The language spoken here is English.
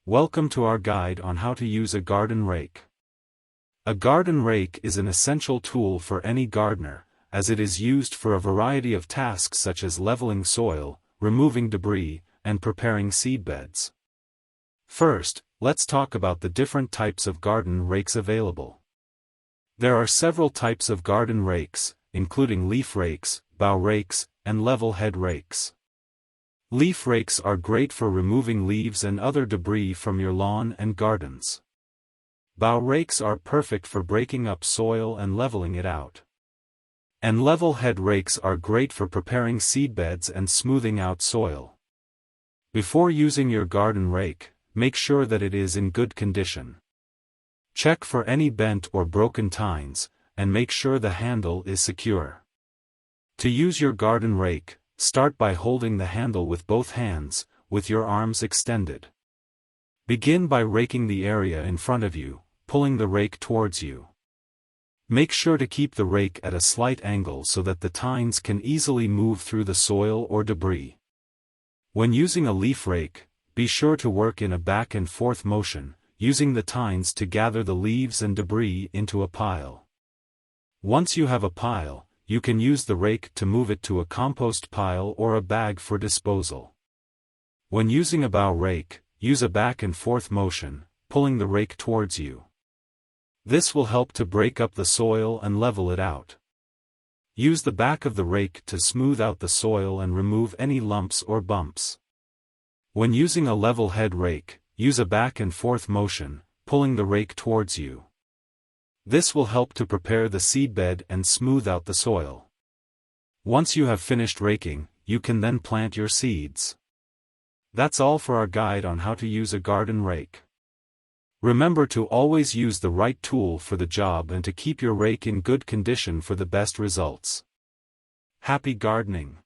Welcome to our guide on how to use a garden rake. A garden rake is an essential tool for any gardener, as it is used for a variety of tasks such as leveling soil, removing debris, and preparing seedbeds. First, let's talk about the different types of garden rakes available. There are several types of garden rakes, including leaf rakes, bough rakes, and level head rakes. Leaf rakes are great for removing leaves and other debris from your lawn and gardens. Bough rakes are perfect for breaking up soil and leveling it out. And level head rakes are great for preparing seedbeds and smoothing out soil. Before using your garden rake, make sure that it is in good condition. Check for any bent or broken tines, and make sure the handle is secure. To use your garden rake, start by holding the handle with both hands, with your arms extended. Begin by raking the area in front of you, pulling the rake towards you. Make sure to keep the rake at a slight angle so that the tines can easily move through the soil or debris. When using a leaf rake, be sure to work in a back and forth motion, using the tines to gather the leaves and debris into a pile. Once you have a pile, you can use the rake to move it to a compost pile or a bag for disposal. When using a bough rake, use a back and forth motion, pulling the rake towards you. This will help to break up the soil and level it out. Use the back of the rake to smooth out the soil and remove any lumps or bumps. When using a level head rake, use a back and forth motion, pulling the rake towards you. This will help to prepare the seedbed and smooth out the soil. Once you have finished raking, you can then plant your seeds. That's all for our guide on how to use a garden rake. Remember to always use the right tool for the job and to keep your rake in good condition for the best results. Happy gardening!